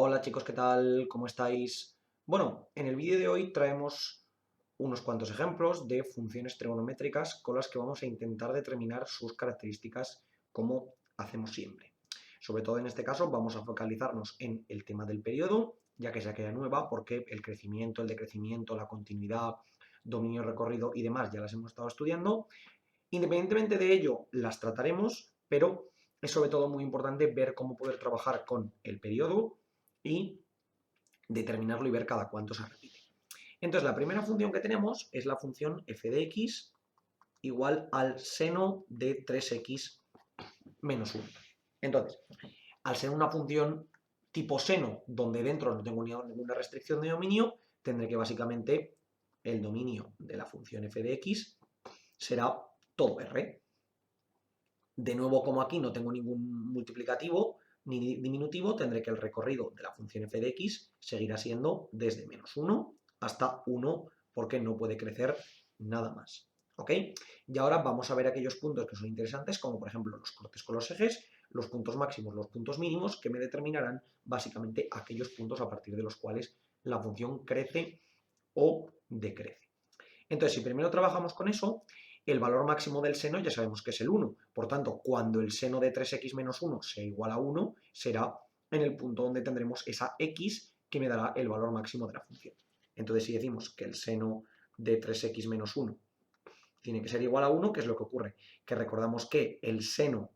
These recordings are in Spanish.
Hola chicos, ¿qué tal? ¿Cómo estáis? Bueno, en el vídeo de hoy traemos unos cuantos ejemplos de funciones trigonométricas con las que vamos a intentar determinar sus características como hacemos siempre. Sobre todo en este caso vamos a focalizarnos en el tema del periodo, ya que es aquella nueva, porque el crecimiento, el decrecimiento, la continuidad, dominio recorrido y demás ya las hemos estado estudiando. Independientemente de ello, las trataremos, pero es sobre todo muy importante ver cómo poder trabajar con el periodo y determinarlo y ver cada cuánto se repite. Entonces, la primera función que tenemos es la función f de x igual al seno de 3x menos 1. Entonces, al ser una función tipo seno, donde dentro no tengo ninguna restricción de dominio, tendré que básicamente el dominio de la función f de x será todo R. De nuevo, como aquí no tengo ningún multiplicativo ni diminutivo, tendré que el recorrido de la función f de x seguirá siendo desde menos 1 hasta 1, porque no puede crecer nada más. ¿Ok? Y ahora vamos a ver aquellos puntos que son interesantes, como por ejemplo los cortes con los ejes, los puntos máximos, los puntos mínimos, que me determinarán básicamente aquellos puntos a partir de los cuales la función crece o decrece. Entonces, si primero trabajamos con eso, el valor máximo del seno ya sabemos que es el 1. Por tanto, cuando el seno de 3x menos 1 sea igual a 1, será en el punto donde tendremos esa x que me dará el valor máximo de la función. Entonces, si decimos que el seno de 3x menos 1 tiene que ser igual a 1, ¿qué es lo que ocurre? Que recordamos que el seno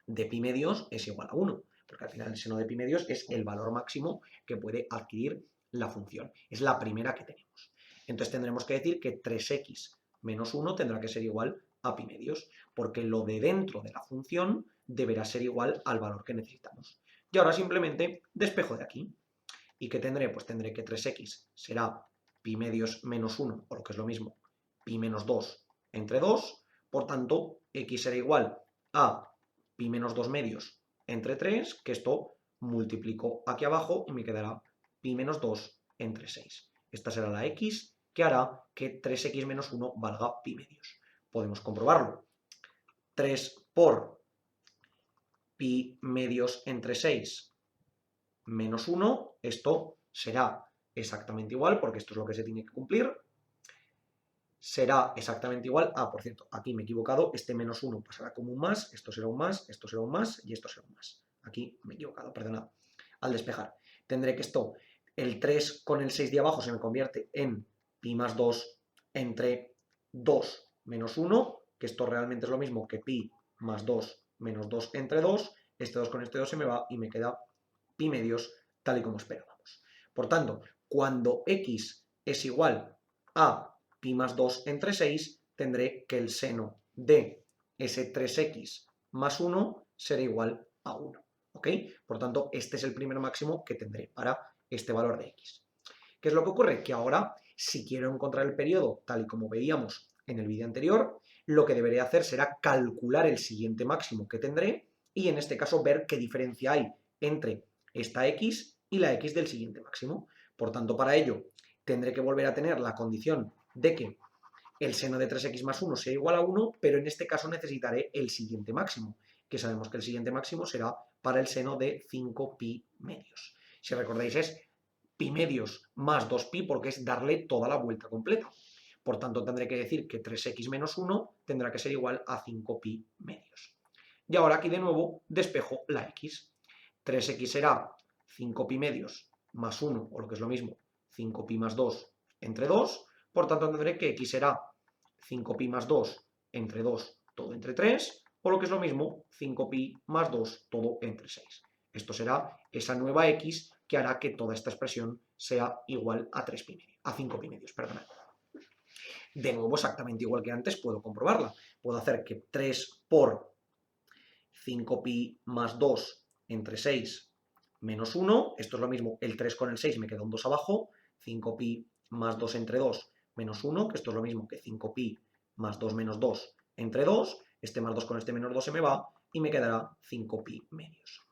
de pi medios es igual a 1, porque al final el seno de pi medios es el valor máximo que puede adquirir la función. Es la primera que tenemos. Entonces tendremos que decir que 3x menos 1 tendrá que ser igual a pi medios, porque lo de dentro de la función deberá ser igual al valor que necesitamos. Y ahora simplemente despejo de aquí. ¿Y qué tendré? Pues tendré que 3x será pi medios menos 1, o lo que es lo mismo, pi menos 2 entre 2. Por tanto, x será igual a pi menos 2 medios entre 3, que esto multiplico aquí abajo y me quedará pi menos 2 entre 6. Esta será la x que hará que 3x menos 1 valga pi medios. Podemos comprobarlo. 3 por pi medios entre 6 menos 1, esto será exactamente igual, porque esto es lo que se tiene que cumplir. Será exactamente igual a, por cierto, aquí me he equivocado, este menos 1 pasará como un más, esto será un más, esto será un más y esto será un más. Aquí me he equivocado, perdonad. Al despejar, tendré que esto, el 3 con el 6 de abajo se me convierte en pi más 2 entre 2 menos 1, que esto realmente es lo mismo que pi más 2 menos 2 entre 2, este 2 con este 2 se me va y me queda pi medios tal y como esperábamos. Por tanto, cuando x es igual a pi más 2 entre 6, tendré que el seno de ese 3x más 1 será igual a 1. ¿Ok? Por tanto, este es el primer máximo que tendré para este valor de x. ¿Qué es lo que ocurre? Que ahora, si quiero encontrar el periodo tal y como veíamos en el vídeo anterior, lo que deberé hacer será calcular el siguiente máximo que tendré y en este caso ver qué diferencia hay entre esta x y la x del siguiente máximo. Por tanto, para ello tendré que volver a tener la condición de que el seno de 3x más 1 sea igual a 1, pero en este caso necesitaré el siguiente máximo, que sabemos que el siguiente máximo será para el seno de 5pi medios. Si recordáis, es pi medios más 2pi porque es darle toda la vuelta completa. Por tanto, tendré que decir que 3x menos 1 tendrá que ser igual a 5pi medios. Y ahora aquí de nuevo despejo la x. 3x será 5pi medios más 1, o lo que es lo mismo, 5pi más 2 entre 2. Por tanto, tendré que x será 5pi más 2 entre 2 todo entre 3, o lo que es lo mismo, 5pi más 2 todo entre 6. Esto será esa nueva x que hará que toda esta expresión sea igual a 3pi medio, a 5pi medios, perdonad. De nuevo, exactamente igual que antes, puedo comprobarla. Puedo hacer que 3 por 5pi más 2 entre 6 menos 1, esto es lo mismo, el 3 con el 6 me queda un 2 abajo, 5pi más 2 entre 2 menos 1, que esto es lo mismo que 5pi más 2 menos 2 entre 2, este más 2 con este menos 2 se me va y me quedará 5pi medios.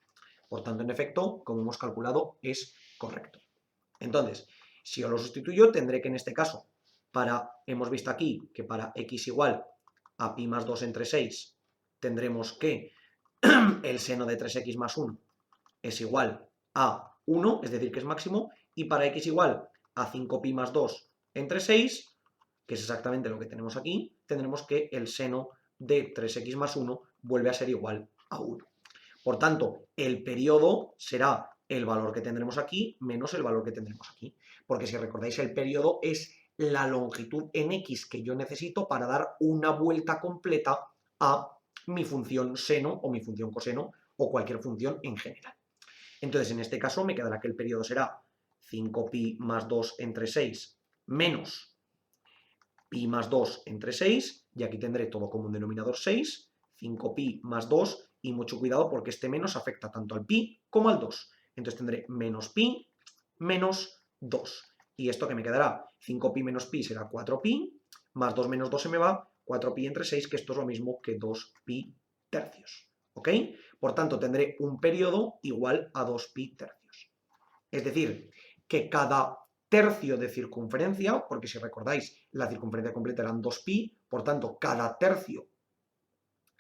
Por tanto, en efecto, como hemos calculado, es correcto. Entonces, si yo lo sustituyo, tendré que en este caso, hemos visto aquí que para x igual a pi más 2 entre 6, tendremos que el seno de 3x más 1 es igual a 1, es decir, que es máximo, y para x igual a 5pi más 2 entre 6, que es exactamente lo que tenemos aquí, tendremos que el seno de 3x más 1 vuelve a ser igual a 1. Por tanto, el periodo será el valor que tendremos aquí menos el valor que tendremos aquí. Porque si recordáis, el periodo es la longitud en x que yo necesito para dar una vuelta completa a mi función seno o mi función coseno o cualquier función en general. Entonces, en este caso me quedará que el periodo será 5pi más 2 entre 6 menos pi más 2 entre 6, y aquí tendré todo como un denominador 6, 5pi más 2, y mucho cuidado porque este menos afecta tanto al pi como al 2. Entonces tendré menos pi menos 2. ¿Y esto que me quedará? 5pi menos pi será 4pi, más 2 menos 2 se me va, 4pi entre 6, que esto es lo mismo que 2pi tercios. ¿Ok? Por tanto, tendré un periodo igual a 2pi tercios. Es decir, que cada tercio de circunferencia, porque si recordáis, la circunferencia completa eran 2pi, por tanto, cada tercio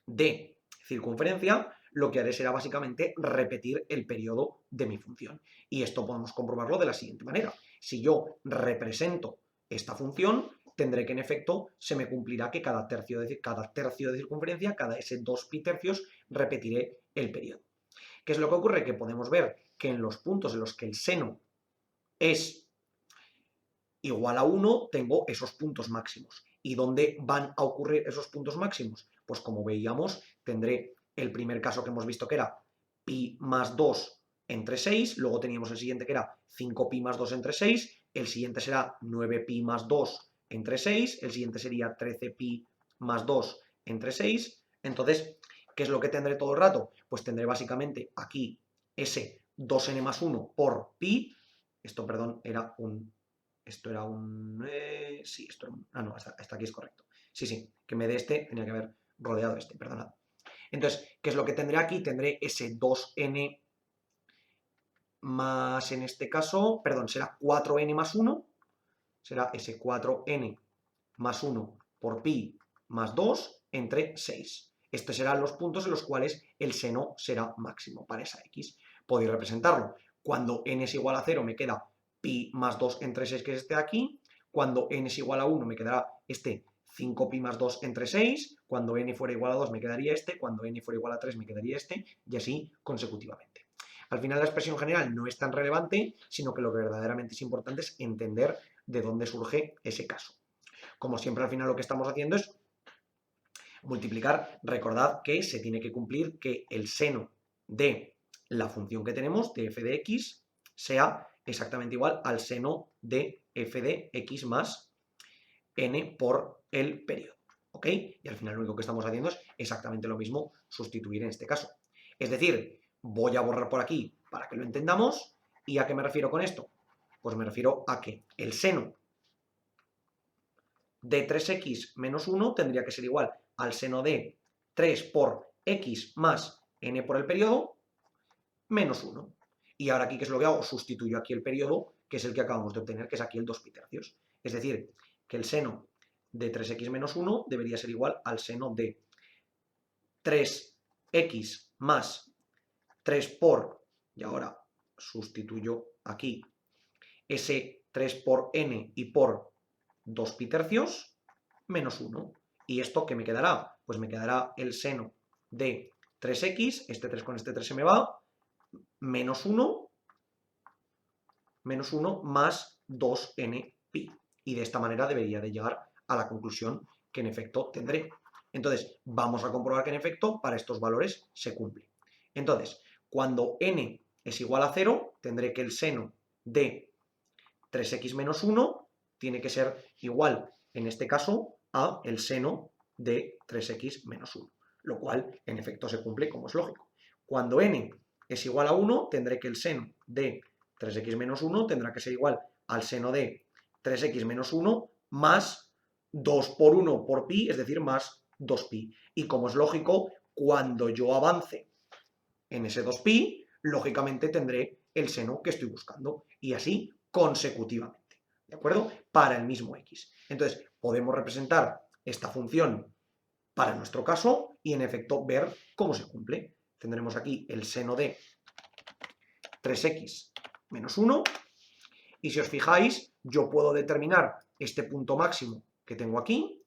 de circunferencia, lo que haré será básicamente repetir el periodo de mi función. Y esto podemos comprobarlo de la siguiente manera. Si yo represento esta función, tendré que en efecto se me cumplirá que cada tercio de circunferencia, cada ese 2pi tercios, repetiré el periodo. ¿Qué es lo que ocurre? Que podemos ver que en los puntos en los que el seno es igual a 1, tengo esos puntos máximos. ¿Y dónde van a ocurrir esos puntos máximos? Pues como veíamos, tendré el primer caso que hemos visto que era pi más 2 entre 6, luego teníamos el siguiente que era 5pi más 2 entre 6, el siguiente será 9pi más 2 entre 6, el siguiente sería 13pi más 2 entre 6. Entonces, ¿qué es lo que tendré todo el rato? Pues tendré básicamente aquí ese 2n más 1 por pi, esto, perdón, era un... Esto era un... sí, esto era un... Ah, no, hasta aquí es correcto. Sí, sí, que me dé este, tenía que haber rodeado este, perdonad. Entonces, ¿qué es lo que tendré aquí? Tendré ese 2n más, en este caso, perdón, será 4n más 1, será ese 4n más 1 por pi más 2 entre 6. Estos serán los puntos en los cuales el seno será máximo para esa x. Podéis representarlo. Cuando n es igual a 0 me queda pi más 2 entre 6, que es este de aquí. Cuando n es igual a 1 me quedará este 5pi más 2 entre 6. Cuando n fuera igual a 2 me quedaría este. Cuando n fuera igual a 3 me quedaría este. Y así consecutivamente. Al final la expresión general no es tan relevante, sino que lo que verdaderamente es importante es entender de dónde surge ese caso. Como siempre, al final lo que estamos haciendo es multiplicar. Recordad que se tiene que cumplir que el seno de la función que tenemos, de f de x, sea exactamente igual al seno de f de x más n por el periodo. ¿Ok? Y al final lo único que estamos haciendo es exactamente lo mismo, sustituir en este caso. Es decir, voy a borrar por aquí para que lo entendamos. ¿Y a qué me refiero con esto? Pues me refiero a que el seno de 3x menos 1 tendría que ser igual al seno de 3 por x más n por el periodo menos 1. Y ahora aquí, ¿qué es lo que hago? Sustituyo aquí el periodo, que es el que acabamos de obtener, que es aquí el 2pi tercios. Es decir, que el seno de 3x menos 1 debería ser igual al seno de 3x más 3 por, y ahora sustituyo aquí ese 3 por n y por 2pi tercios menos 1. ¿Y esto qué me quedará? Pues me quedará el seno de 3x, este 3 con este 3 se me va, menos 1 más 2n pi. Y de esta manera debería de llegar a la conclusión que en efecto tendré. Entonces, vamos a comprobar que en efecto para estos valores se cumple. Entonces, cuando n es igual a 0, tendré que el seno de 3x menos 1 tiene que ser igual, en este caso, a el seno de 3x menos 1, lo cual en efecto se cumple como es lógico. Cuando n es igual a 1, tendré que el seno de 3x menos 1 tendrá que ser igual al seno de 3x menos 1 más 2 por 1 por pi, es decir, más 2pi. Y como es lógico, cuando yo avance en ese 2pi, lógicamente tendré el seno que estoy buscando. Y así consecutivamente, ¿de acuerdo? Para el mismo x. Entonces, podemos representar esta función para nuestro caso y en efecto ver cómo se cumple. Tendremos aquí el seno de 3x menos 1. Y si os fijáis, yo puedo determinar este punto máximo que tengo aquí.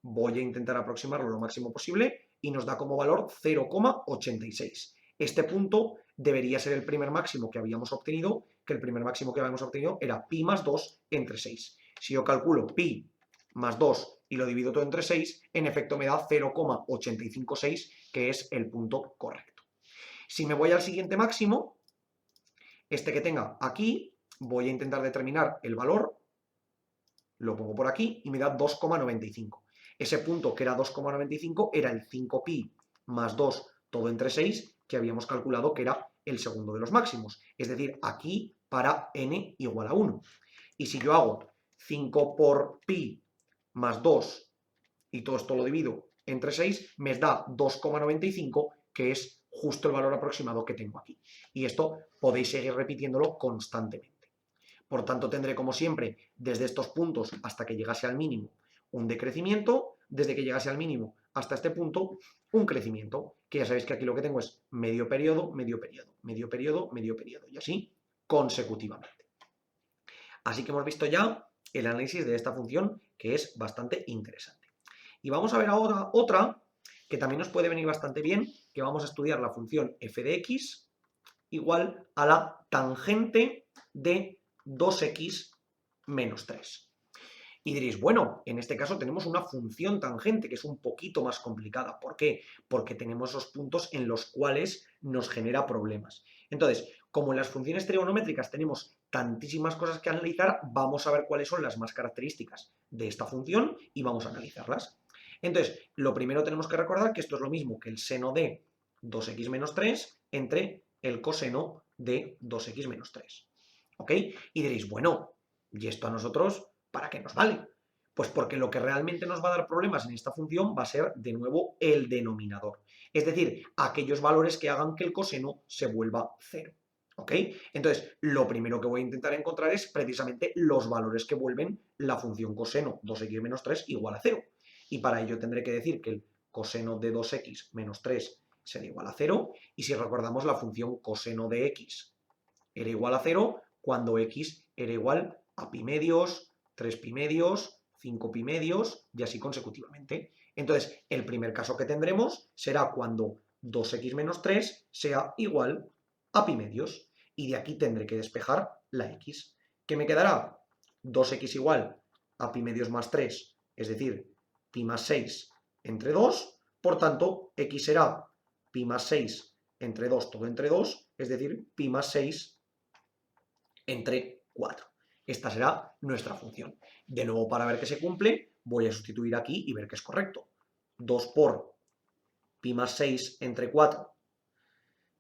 Voy a intentar aproximarlo lo máximo posible y nos da como valor 0,86. Este punto debería ser el primer máximo que habíamos obtenido, que el primer máximo que habíamos obtenido era pi más 2 entre 6. Si yo calculo pi más 2 y lo divido todo entre 6, en efecto me da 0,856, que es el punto correcto. Si me voy al siguiente máximo, este que tenga aquí, voy a intentar determinar el valor, lo pongo por aquí y me da 2,95. Ese punto que era 2,95 era el 5pi más 2 todo entre 6, que habíamos calculado que era el segundo de los máximos. Es decir, aquí para n igual a 1. Y si yo hago 5 por pi más 2 y todo esto lo divido entre 6, me da 2,95, que es justo el valor aproximado que tengo aquí. Y esto podéis seguir repitiéndolo constantemente. Por tanto, tendré como siempre, desde estos puntos hasta que llegase al mínimo, un decrecimiento, desde que llegase al mínimo hasta este punto, un crecimiento, que ya sabéis que aquí lo que tengo es medio periodo, medio periodo, medio periodo, medio periodo, y así consecutivamente. Así que hemos visto ya el análisis de esta función, que es bastante interesante. Y vamos a ver ahora otra que también nos puede venir bastante bien, que vamos a estudiar la función f de x igual a la tangente de 2x menos 3. Y diréis, bueno, en este caso tenemos una función tangente que es un poquito más complicada. ¿Por qué? Porque tenemos esos puntos en los cuales nos genera problemas. Entonces, como en las funciones trigonométricas tenemos tantísimas cosas que analizar, vamos a ver cuáles son las más características de esta función y vamos a analizarlas. Entonces, lo primero tenemos que recordar que esto es lo mismo que el seno de 2x menos 3 entre el coseno de 2x menos 3. ¿Ok? Y diréis, bueno, ¿y esto a nosotros para qué nos vale? Pues porque lo que realmente nos va a dar problemas en esta función va a ser, de nuevo, el denominador. Es decir, aquellos valores que hagan que el coseno se vuelva 0. ¿Ok? Entonces, lo primero que voy a intentar encontrar es precisamente los valores que vuelven la función coseno 2x menos 3 igual a 0. Y para ello tendré que decir que el coseno de 2x menos 3 será igual a 0. Y si recordamos, la función coseno de x era igual a 0 cuando x era igual a pi medios, 3 pi medios, 5 pi medios y así consecutivamente. Entonces, el primer caso que tendremos será cuando 2x menos 3 sea igual a pi medios. Y de aquí tendré que despejar la x. ¿Qué me quedará? 2x igual a pi medios más 3, es decir, pi más 6 entre 2. Por tanto, x será pi más 6 entre 2 todo entre 2, es decir, pi más 6 entre 4. Esta será nuestra función. De nuevo, para ver que se cumple, voy a sustituir aquí y ver que es correcto. 2 por pi más 6 entre 4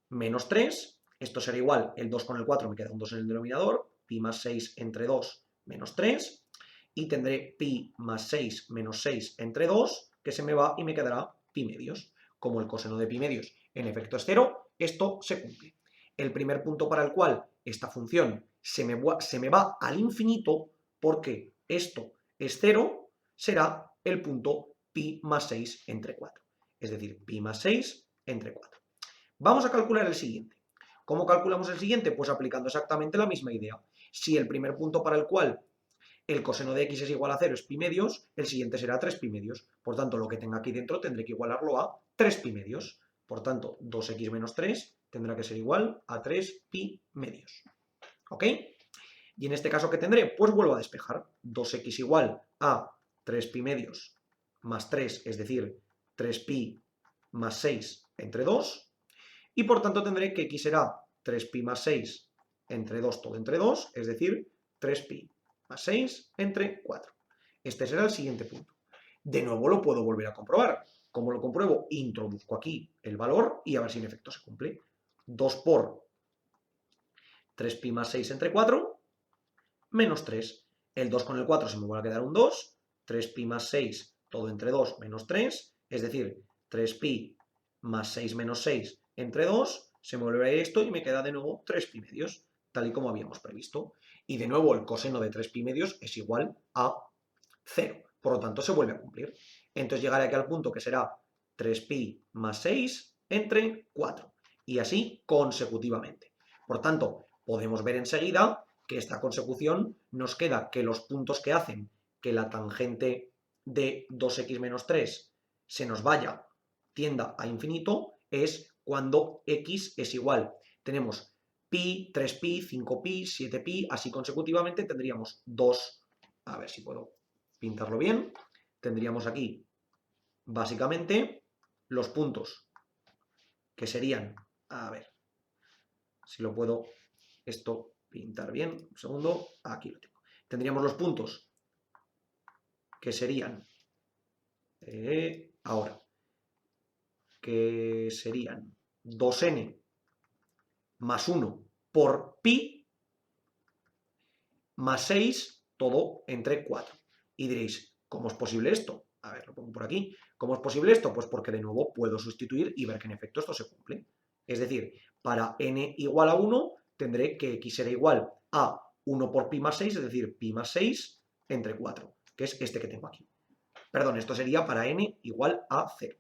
menos 3. Esto será igual, el 2 con el 4 me queda un 2 en el denominador. Pi más 6 entre 2 menos 3. Y tendré pi más 6 menos 6 entre 2, que se me va y me quedará pi medios. Como el coseno de pi medios en efecto es 0, esto se cumple. El primer punto para el cual esta función se me va al infinito, porque esto es 0, será el punto pi más 6 entre 4. Es decir, pi más 6 entre 4. Vamos a calcular el siguiente. ¿Cómo calculamos el siguiente? Pues aplicando exactamente la misma idea. Si el primer punto para el cual el coseno de x es igual a 0 es pi medios, el siguiente será 3 pi medios. Por tanto, lo que tenga aquí dentro tendré que igualarlo a 3 pi medios. Por tanto, 2x menos 3 tendrá que ser igual a 3 pi medios. ¿Ok? Y en este caso, ¿qué tendré? Pues vuelvo a despejar. 2x igual a 3 pi medios más 3, es decir, 3 pi más 6 entre 2. Y por tanto tendré que x será 3 pi más 6 entre 2 todo entre 2, es decir, 3 pi más 6 entre 4. Este será el siguiente punto. De nuevo lo puedo volver a comprobar. ¿Cómo lo compruebo? Introduzco aquí el valor y a ver si en efecto se cumple. 2 por 3 pi más 6 entre 4, menos 3. El 2 con el 4 se me va a quedar un 2. 3 pi más 6 todo entre 2 menos 3, es decir, 3 pi más 6 menos 6 entre 2, se me vuelve a ir esto y me queda de nuevo 3 pi medios, tal y como habíamos previsto. Y de nuevo el coseno de 3 pi medios es igual a 0, por lo tanto se vuelve a cumplir. Entonces llegaré aquí al punto que será 3 pi más 6 entre 4, y así consecutivamente. Por tanto, podemos ver enseguida que esta consecución nos queda que los puntos que hacen que la tangente de 2x menos 3 se nos vaya, tienda a infinito, es cuando x es igual. Tenemos pi, 3pi, 5pi, 7pi, así consecutivamente tendríamos dos, a ver si puedo pintarlo bien, tendríamos aquí básicamente los puntos que serían, a ver si lo puedo esto pintar bien, un segundo, aquí lo tengo. Tendríamos los puntos que serían, ahora, que serían 2n más 1 por pi más 6, todo entre 4. Y diréis, ¿cómo es posible esto? A ver, lo pongo por aquí. ¿Cómo es posible esto? Pues porque de nuevo puedo sustituir y ver que en efecto esto se cumple. Es decir, para n igual a 1 tendré que x será igual a 1 por pi más 6, es decir, pi más 6 entre 4, que es este que tengo aquí. Perdón, esto sería para n igual a 0,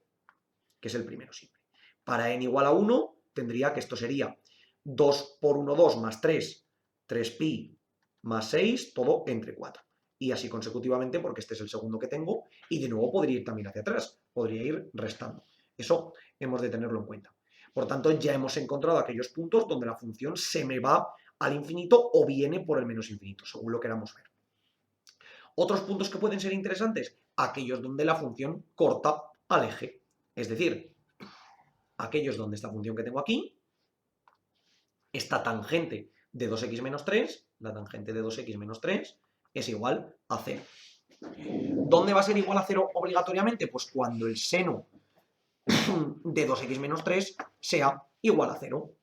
que es el primero siempre. Para n igual a 1 tendría que esto sería 2 por 1, 2 más 3, 3pi más 6, todo entre 4. Y así consecutivamente, porque este es el segundo que tengo, y de nuevo podría ir también hacia atrás, podría ir restando. Eso hemos de tenerlo en cuenta. Por tanto, ya hemos encontrado aquellos puntos donde la función se me va al infinito o viene por el menos infinito, según lo queramos ver. Otros puntos que pueden ser interesantes, aquellos donde la función corta al eje. Es decir, aquellos donde esta función que tengo aquí, esta tangente de 2x menos 3, la tangente de 2x menos 3, es igual a 0. ¿Dónde va a ser igual a 0 obligatoriamente? Pues cuando el seno de 2x menos 3 sea igual a 0.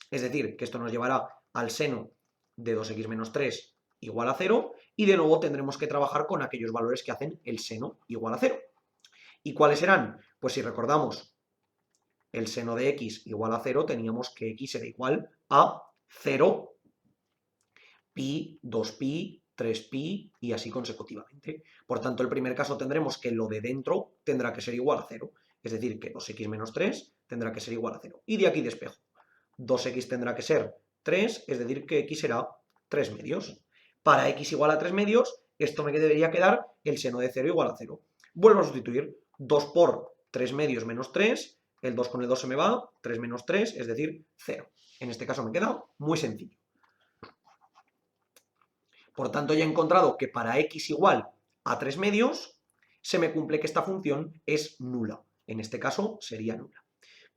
Es decir, que esto nos llevará al seno de 2x menos 3 igual a 0 y de nuevo tendremos que trabajar con aquellos valores que hacen el seno igual a 0. ¿Y cuáles serán? Pues si recordamos el seno de x igual a 0, teníamos que x era igual a 0, pi, 2pi, 3pi y así consecutivamente. Por tanto, el primer caso tendremos que lo de dentro tendrá que ser igual a 0. Es decir, que 2x menos 3 tendrá que ser igual a 0. Y de aquí despejo. 2x tendrá que ser 3, es decir, que x será 3 medios. Para x igual a 3 medios, esto me debería quedar el seno de 0 igual a 0. Vuelvo a sustituir. 2 por 3 medios menos 3, el 2 con el 2 se me va, 3 menos 3, es decir, 0. En este caso me queda muy sencillo. Por tanto, ya he encontrado que para x igual a 3 medios, se me cumple que esta función es nula. En este caso sería nula.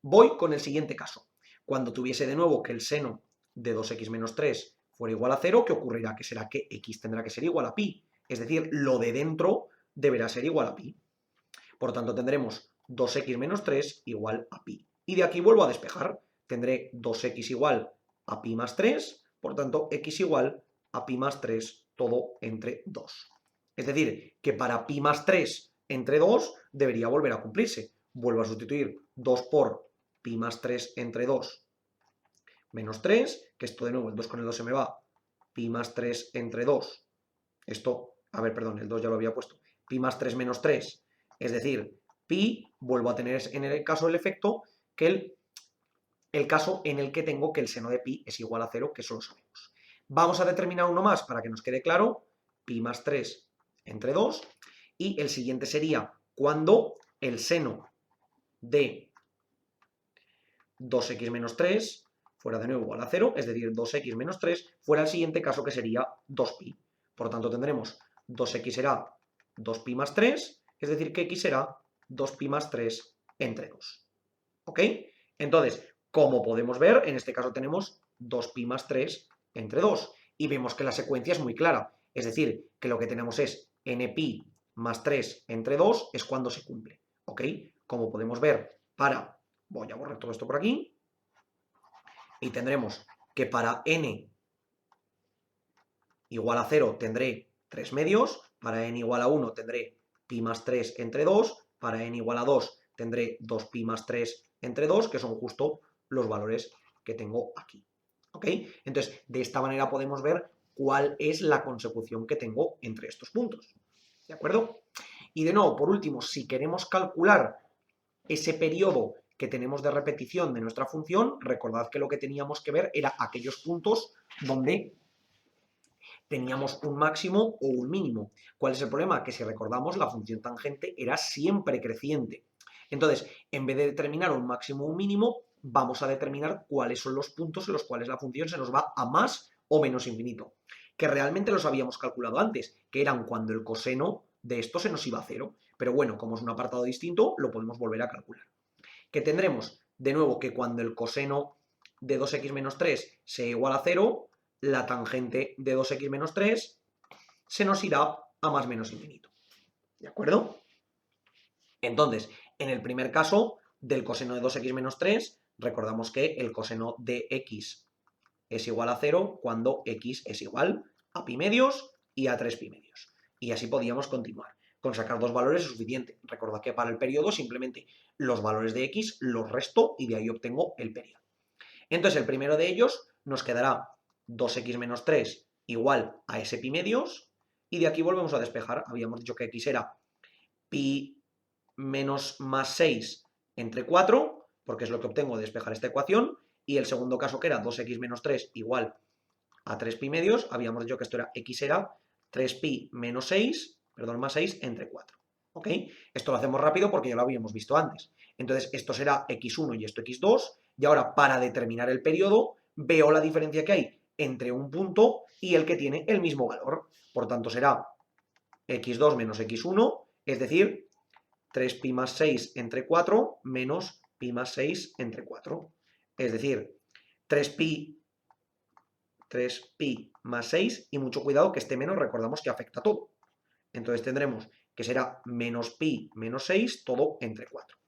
Voy con el siguiente caso. Cuando tuviese de nuevo que el seno de 2x menos 3 fuera igual a 0, ¿qué ocurrirá? Que será que x tendrá que ser igual a pi. Es decir, lo de dentro deberá ser igual a pi. Por tanto, tendremos 2x menos 3 igual a pi. Y de aquí vuelvo a despejar. Tendré 2x igual a pi más 3, por tanto, x igual a pi más 3, todo entre 2. Es decir, que para pi más 3 entre 2 debería volver a cumplirse. Vuelvo a sustituir 2 por pi más 3 entre 2 menos 3, que esto de nuevo, el 2 con el 2 se me va, pi más 3 entre 2, esto, a ver, perdón, el 2 ya lo había puesto, pi más 3 menos 3, es decir, pi, vuelvo a tener en el caso el efecto que el caso en el que tengo que el seno de pi es igual a 0, que eso lo sabemos. Vamos a determinar uno más para que nos quede claro, pi más 3 entre 2, y el siguiente sería cuando el seno de 2x menos 3 fuera de nuevo igual a 0, es decir, 2x menos 3, fuera el siguiente caso que sería 2pi. Por tanto, tendremos 2x será 2pi más 3, es decir, que x será 2pi más 3 entre 2. ¿Ok? Entonces, como podemos ver, en este caso tenemos 2pi más 3 entre 2. Y vemos que la secuencia es muy clara. Es decir, que lo que tenemos es npi más 3 entre 2 es cuando se cumple. ¿Ok? Como podemos ver, voy a borrar todo esto por aquí. Y tendremos que para n igual a 0 tendré 3 medios, para n igual a 1 tendré pi más 3 entre 2, para n igual a 2 tendré 2pi más 3 entre 2, que son justo los valores que tengo aquí. ¿Ok? Entonces, de esta manera podemos ver cuál es la consecución que tengo entre estos puntos. ¿De acuerdo? Y de nuevo, por último, si queremos calcular ese periodo que tenemos de repetición de nuestra función, recordad que lo que teníamos que ver era aquellos puntos donde teníamos un máximo o un mínimo. ¿Cuál es el problema? Que si recordamos, la función tangente era siempre creciente. Entonces, en vez de determinar un máximo o un mínimo, vamos a determinar cuáles son los puntos en los cuales la función se nos va a más o menos infinito. Que realmente los habíamos calculado antes, que eran cuando el coseno de esto se nos iba a cero. Pero bueno, como es un apartado distinto, lo podemos volver a calcular. Que tendremos, de nuevo, que cuando el coseno de 2x menos 3 sea igual a 0, la tangente de 2x menos 3 se nos irá a más menos infinito. ¿De acuerdo? Entonces, en el primer caso del coseno de 2x menos 3, recordamos que el coseno de x es igual a 0 cuando x es igual a pi medios y a 3 pi medios. Y así podíamos continuar. Con sacar dos valores es suficiente. Recordad que para el periodo simplemente los valores de x los resto y de ahí obtengo el periodo. Entonces el primero de ellos nos quedará 2x menos 3 igual a ese pi medios y de aquí volvemos a despejar. Habíamos dicho que x era pi menos más 6 entre 4, porque es lo que obtengo de despejar esta ecuación, y el segundo caso que era 2x menos 3 igual a 3 pi medios, habíamos dicho que esto era x era 3 pi menos 6, perdón, más 6 entre 4. ¿Ok? Esto lo hacemos rápido porque ya lo habíamos visto antes. Entonces esto será x1 y esto x2, y ahora para determinar el periodo veo la diferencia que hay entre un punto y el que tiene el mismo valor. Por tanto será x2 menos x1, es decir, 3 pi más 6 entre 4 menos pi más 6 entre 4. Es decir, 3pi más 6, y mucho cuidado que este menos recordamos que afecta a todo. Entonces tendremos que será menos pi menos 6, todo entre 4.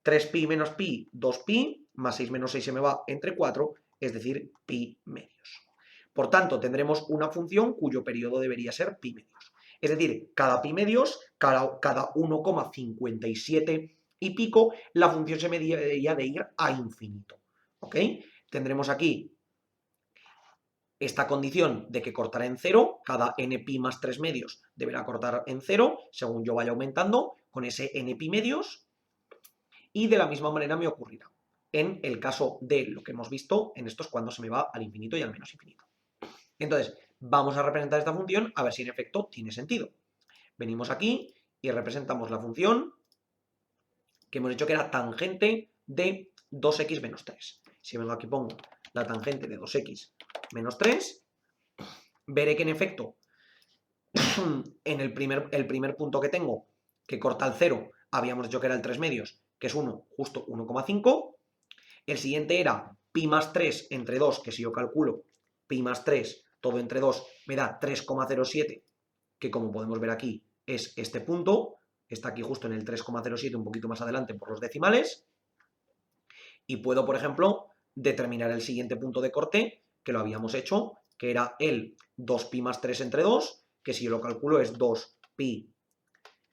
3pi menos pi, 2pi, más 6 menos 6 se me va entre 4, es decir, pi medios. Por tanto, tendremos una función cuyo periodo debería ser pi medios. Es decir, cada pi medios, cada 1,57 y pico, la función se me debería de ir a infinito. ¿Ok? Tendremos aquí esta condición de que cortará en 0, cada npi más 3 medios deberá cortar en 0, según yo vaya aumentando, con ese npi medios, y de la misma manera me ocurrirá en el caso de lo que hemos visto, en esto es cuando se me va al infinito y al menos infinito. Entonces, vamos a representar esta función a ver si en efecto tiene sentido. Venimos aquí y representamos la función que hemos dicho que era tangente de 2x menos 3. Si vengo aquí pongo la tangente de 2x menos 3, veré que en efecto en el primer punto que tengo, que corta el 0, habíamos dicho que era el 3 medios, que es 1, justo 1,5. El siguiente era pi más 3 entre 2, que si yo calculo pi más 3 todo entre 2 me da 3,07, que como podemos ver aquí es este punto, está aquí justo en el 3,07, un poquito más adelante por los decimales, y puedo, por ejemplo, determinar el siguiente punto de corte, que lo habíamos hecho, que era el 2pi más 3 entre 2, que si yo lo calculo es 2pi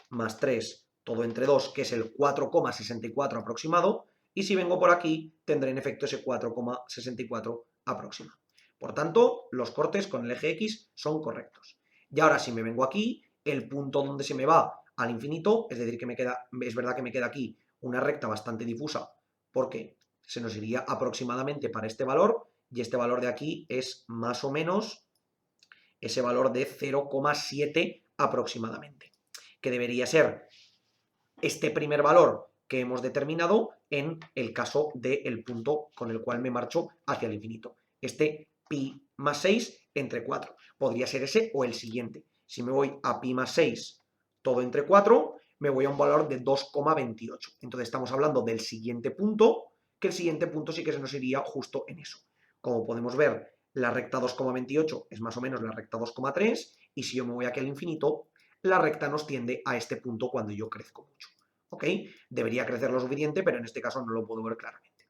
más 3 todo entre 2, que es el 4,64 aproximado, y si vengo por aquí tendré en efecto ese 4,64 aproximado. Por tanto, los cortes con el eje X son correctos. Y ahora si me vengo aquí, el punto donde se me va al infinito, es decir, que me queda, es verdad que me queda aquí una recta bastante difusa, porque se nos iría aproximadamente para este valor, y este valor de aquí es más o menos ese valor de 0,7 aproximadamente, que debería ser este primer valor que hemos determinado en el caso del punto con el cual me marcho hacia el infinito. Este pi más 6 entre 4. Podría ser ese o el siguiente. Si me voy a pi más 6 todo entre 4, me voy a un valor de 2,28. Entonces estamos hablando del siguiente punto, que el siguiente punto sí que se nos iría justo en eso. Como podemos ver, la recta 2,28 es más o menos la recta 2,3, y si yo me voy aquí al infinito, la recta nos tiende a este punto cuando yo crezco mucho. ¿Ok? Debería crecer lo suficiente, pero en este caso no lo puedo ver claramente.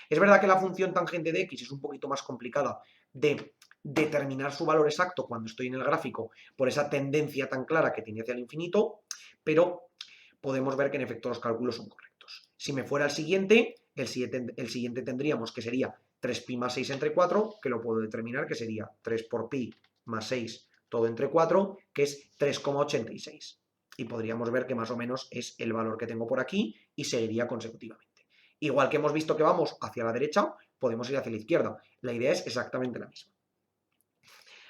Es verdad que la función tangente de x es un poquito más complicada de determinar su valor exacto cuando estoy en el gráfico por esa tendencia tan clara que tiene hacia el infinito, pero podemos ver que en efecto los cálculos son correctos. Si me fuera el siguiente tendríamos que sería 3pi más 6 entre 4, que lo puedo determinar, que sería 3 por pi más 6 todo entre 4, que es 3,86. Y podríamos ver que más o menos es el valor que tengo por aquí y seguiría consecutivamente. Igual que hemos visto que vamos hacia la derecha, podemos ir hacia la izquierda. La idea es exactamente la misma.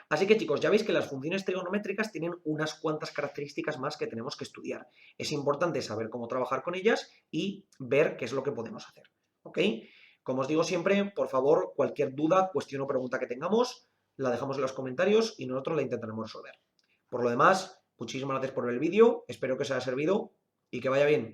Así que chicos, ya veis que las funciones trigonométricas tienen unas cuantas características más que tenemos que estudiar. Es importante saber cómo trabajar con ellas y ver qué es lo que podemos hacer. ¿Ok? Como os digo siempre, por favor, cualquier duda, cuestión o pregunta que tengamos, la dejamos en los comentarios y nosotros la intentaremos resolver. Por lo demás, muchísimas gracias por ver el vídeo, espero que os haya servido y que vaya bien.